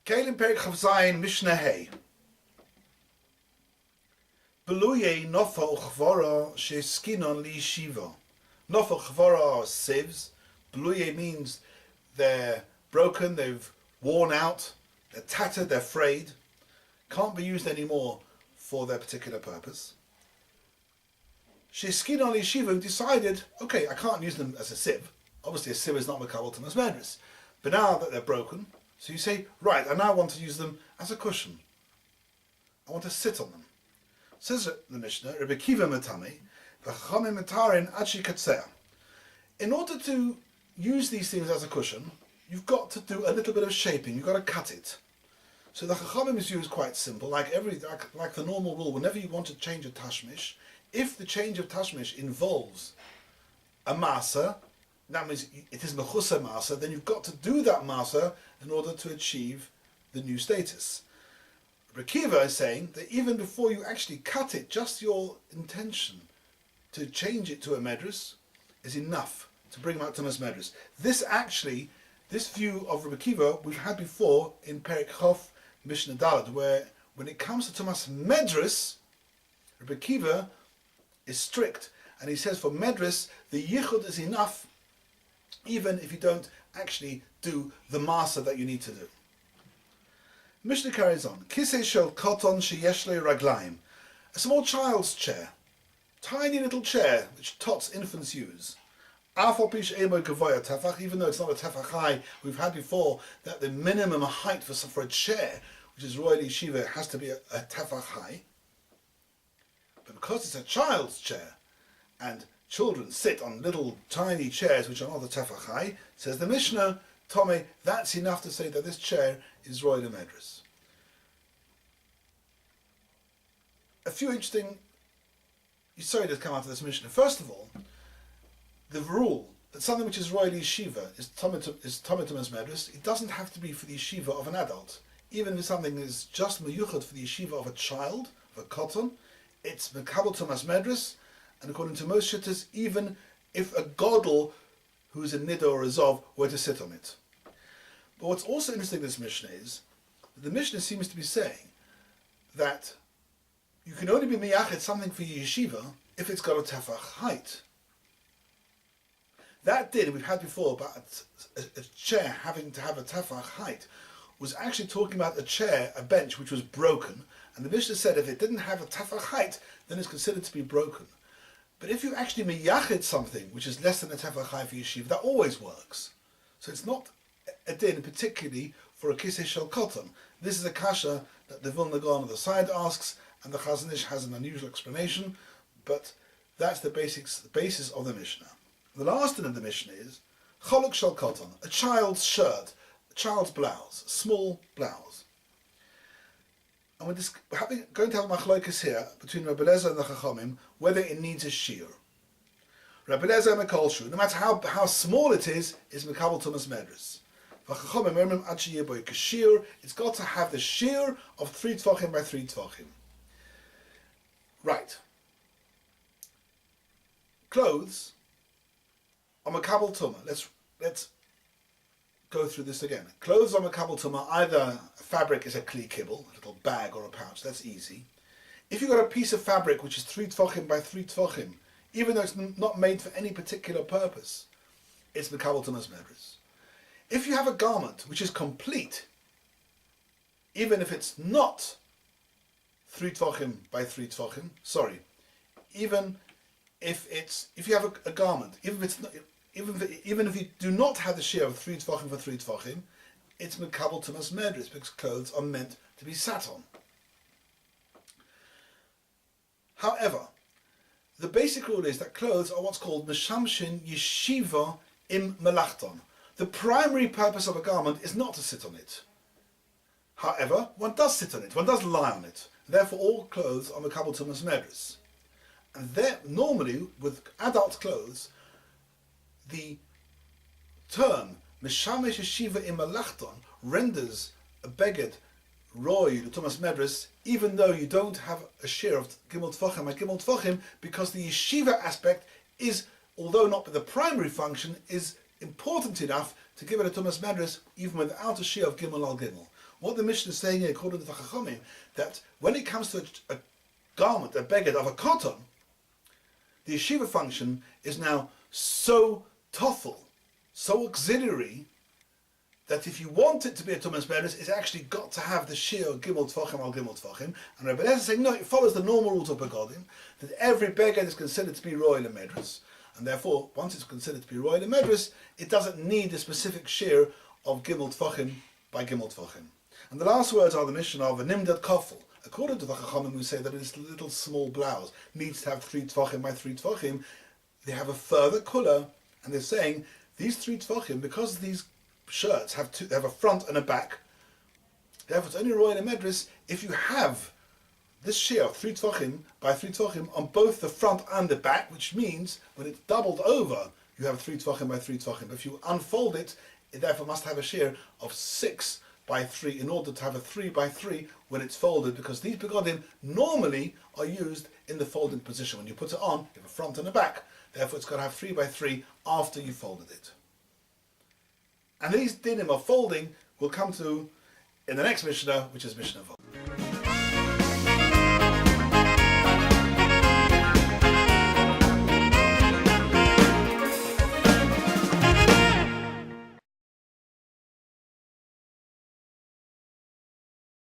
Kלים Perik Chav Zayin Mishnah Hey. Beluye nofel chvara sheskinon li shiva. Nofel chvara are sieves. Beluye means they're broken, they've worn out, they're tattered, they're frayed, can't be used anymore for their particular purpose. Sheskinon li shiva decided, okay, I can't use them as a sieve. Obviously a sieve is not makabel to mesmeris. But now that they're broken, so you say, right, I now want to use them as a cushion. I want to sit on them. Says the Mishnah, Rebbe Kiva Matami, V'chachamim Matarin Achi Katzeh. In order to use these things as a cushion, you've got to do a little bit of shaping. You've got to cut it. So the Chachamim is used quite simple, like the normal rule. Whenever you want to change a tashmish, if the change of tashmish involves a masa, that means it is mechusa masa, then you've got to do that masa in order to achieve the new status. Rekiva is saying that even before you actually cut it, just your intention to change it to a medrus is enough to bring him out to medrus. This view of Rekiva we've had before in Perik Chof Mishnah Dalad, where when it comes to Tumas medrus, Rekiva is strict, and he says for medrus the yichud is enough, even if you don't actually do the masa that you need to do. Mishnah carries on. Kisei shel koton sheyesh le raglaim. A small child's chair. Tiny little chair which tots infants use. Even though it's not a tefach high, we've had before that the minimum height for a chair, which is royal yeshiva, has to be a tefach high. But because it's a child's chair, and children sit on little tiny chairs which are not a tefach high, says the Mishnah, Tomei, that's enough to say that this chair is royal medrus. A few interesting yisodos come out of this Mishnah. First of all, the rule that something which is royal yeshiva is tometumas medrus, it doesn't have to be for the yeshiva of an adult. Even if something is just meyuchad for the yeshiva of a child, of a koton, it's mekabel tumas medrus, and according to most shittas, even if a godel who's a nida or a zov were to sit on it. But what's also interesting in this Mishnah is that the Mishnah seems to be saying that you can only be miyachet something for your yeshiva if it's got a tefach height. That din we've had before about a chair having to have a tefach height was actually talking about a chair, a bench which was broken, and the Mishnah said if it didn't have a tefach height, then it's considered to be broken. But if you actually miyachet something which is less than a tefach high for yeshiva, that always works. So it's not a din particularly for a kisei shel koton. This is a kasha that the Vilna Gaon on the side asks, and the Chazon Ish has an unusual explanation, but that's the basis of the Mishnah. The last din of the Mishnah is choluk shel koton, a child's shirt, a child's blouse, a small blouse. And we're going to have a machlokas here between Rabbi Eliezer and the Chachamim whether it needs a shear. Rabbi Eliezer mekol shu, no matter how small it is mekabel tumas medrus. V'Chachamim ermim ad sheyeh bo kashir, it's got to have the shear of 3 tvachim by 3 tvachim. Right. Clothes are mekabel tumah. Let's go through this again. Clothes are mekabel tumah. Either a fabric is a kli kibble, a little bag or a pouch. That's easy. If you've got a piece of fabric which is 3 tvachim by 3 tvachim, even though it's not made for any particular purpose, it's mekabel tumas medrus. If you have a garment which is complete, even if it's not 3 tvachim by 3 tvachim, even if you have a garment, even if you do not have the shear of 3 tvachim for 3 tvachim, it's mekabel tumas medrus because clothes are meant to be sat on. However, the basic rule is that clothes are what's called meshamshin yeshiva im melachton. The primary purpose of a garment is not to sit on it. However, one does sit on it, one does lie on it. Therefore, all clothes are mekabel tumas medrus. And normally, with adult clothes, the term meshamesh yeshiva im melachton renders a beged roy the tumas medrus, even though you don't have a share of gimel tvachim by gimel tvachim, because the yeshiva aspect is, although not the primary function, is important enough to give it a tumas medrus even without a share of gimel al gimel. What the Mishnah is saying here, according to the Chachamim, that when it comes to a garment, a beged of a cotton, the yeshiva function is now so toffel, so auxiliary, that if you want it to be a tumas meres, it's actually got to have the shir gimel tfachim al gimel tfachim. And Rabbi Eliezer is saying, no, it follows the normal rules of begodim, that every beged is considered to be royal medras, and therefore, once it's considered to be royal medras, it doesn't need a specific shir of gimel tfachim by gimel tfachim. And the last words are the Mishnah of a nimdat kofel. According to the Chachamim, who say that this little small blouse needs to have 3 tfachim by 3 tfachim, they have a further kula, and they're saying these 3 tfachim, because these shirts have a front and a back, therefore it's only royal medras if you have this shear of 3 tfachim by 3 tfachim on both the front and the back, which means when it's doubled over, you have 3 tfachim by 3 tfachim. But if you unfold it, it therefore must have a shear of 6 by 3 in order to have a 3 by 3 when it's folded, because these begodim normally are used in the folding position. When you put it on, you have a front and a back. Therefore it's got to have 3 by 3 after you folded it. And these dinim of folding will come to in the next Mishnah, which is Mishnah Vav.